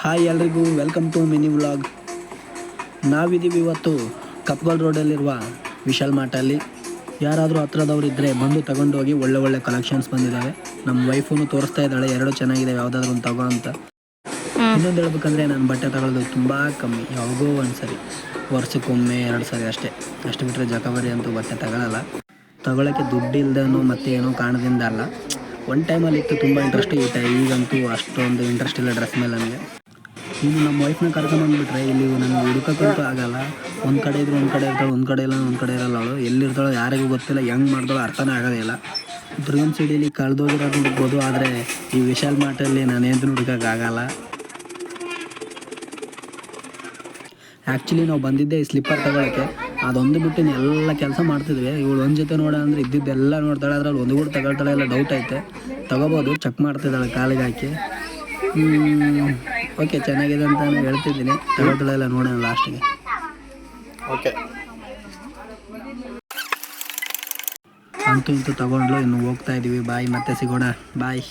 Hi ಎಲ್ರಿಗೂ welcome to mini vlog. ನಾವಿದ್ದೀವಿ ಇವತ್ತು ಕಪ್ಗಲ್ ರೋಡಲ್ಲಿರುವ ವಿಶಾಲ್ ಮಾರ್ಟಲ್ಲಿ. ಯಾರಾದರೂ ಹತ್ರದವ್ರು ಇದ್ದರೆ ಬಂದು ತಗೊಂಡು ಹೋಗಿ. ಒಳ್ಳೆ ಕಲೆಕ್ಷನ್ಸ್ ಬಂದಿದ್ದಾವೆ. ನಮ್ಮ ವೈಫೂ ತೋರಿಸ್ತಾ ಇದ್ದಾಳೆ, ಎರಡು ಚೆನ್ನಾಗಿದೆ, ಯಾವುದಾದ್ರೂ ಒಂದು ತಗೋ ಅಂತ. ಇನ್ನೊಂದು ಹೇಳ್ಬೇಕಂದ್ರೆ ನಾನು ಬಟ್ಟೆ ತಗೊಳ್ಳೋದು ತುಂಬ ಕಮ್ಮಿ, ಯಾವಾಗೋ ಒಂದು ಸರಿ, ವರ್ಷಕ್ಕೊಮ್ಮೆ 2 ಸರಿ ಅಷ್ಟು ಬಿಟ್ಟರೆ ಜಕಬರಿ ಅಂತೂ ಬಟ್ಟೆ ತಗೊಳ್ಳಲ್ಲ. ತಗೊಳ್ಳೋಕ್ಕೆ ದುಡ್ಡು ಇಲ್ದೇನೋ ಮತ್ತೆ ಏನೋ ಕಾರಣದಿಂದ ಅಲ್ಲ, ಒಂದು ಟೈಮಲ್ಲಿ ಇತ್ತು ತುಂಬ ಇಂಟ್ರೆಸ್ಟ್. ಈಗಂತೂ ಅಷ್ಟೊಂದು ಇಂಟ್ರೆಸ್ಟ್ ಇಲ್ಲ ಡ್ರೆಸ್ ಮೇಲೆ ನನಗೆ. ಇನ್ನು ನಮ್ಮ ವೈಫ್ನ ಕರ್ಕೊಂಬಂದುಬಿಟ್ರೆ ಇಲ್ಲಿ ನನಗೆ ಹುಡುಕೋಕ್ಕಂತೂ ಆಗಲ್ಲ. ಒಂದು ಕಡೆ ಇದ್ದರೆ ಒಂದು ಕಡೆ ಇರ್ತಾಳೆ, ಒಂದು ಕಡೆ ಇಲ್ಲ ಒಂದು ಕಡೆ ಇರಲ್ಲ. ಅವಳು ಎಲ್ಲಿರ್ತಾಳೋ ಯಾರಿಗೂ ಗೊತ್ತಿಲ್ಲ, ಹೆಂಗೆ ಮಾಡ್ತಾಳೋ ಅರ್ಥನೇ ಆಗೋದಿಲ್ಲ. ದುರ್ಗಮ್ ಸಿಟಿಲಿ ಕಳೆದೋಗಿರೋದು ಹುಡುಕ್ಬೋದು, ಆದರೆ ಈ ವಿಶಾಲ್ ಮಾರ್ಟಲ್ಲಿ ನಾನೇನು ಹುಡುಕೋಕ್ಕಾಗಲ್ಲ. ಆ್ಯಕ್ಚುಲಿ ನಾವು ಬಂದಿದ್ದೆ ಈ ಸ್ಲಿಪ್ಪರ್ ತಗೊಳ್ಳೋಕ್ಕೆ, ಅದೊಂದು ಬಿಟ್ಟು ಎಲ್ಲ ಕೆಲಸ ಮಾಡ್ತಿದ್ವಿ. ಇವಳು ಒಂದು ಜೊತೆ ನೋಡ ಅಂದರೆ ಇದ್ದಿದ್ದೆಲ್ಲ ನೋಡ್ತಾಳೆ, ಅದ್ರಲ್ಲಿ ಒಂದು ಕೂಡ ತಗೊಳ್ತಾಳೆ, ಎಲ್ಲ ಡೌಟ್ ಐತೆ. ತೊಗೋಬೋದು, ಚೆಕ್ ಮಾಡ್ತಿದ್ದಾಳೆ ಕಾಲಿಗೆ ಹಾಕಿ. ಓಕೆ, ಚೆನ್ನಾಗಿದೆ ಅಂತ ನಾನು ಹೇಳ್ತಿದ್ದೀನಿ. ತಗೊಳ್ತಾಳೆ ಎಲ್ಲ ನೋಡೋಣ ಲಾಸ್ಟಿಗೆ. ಓಕೆ, ಅಂತೂ ಇಂತೂ ತೊಗೊಂಡ್ಲು. ಇನ್ನು ಹೋಗ್ತಾ ಇದ್ದೀವಿ. ಬಾಯ್, ಮತ್ತೆ ಸಿಗೋಣ. ಬಾಯ್.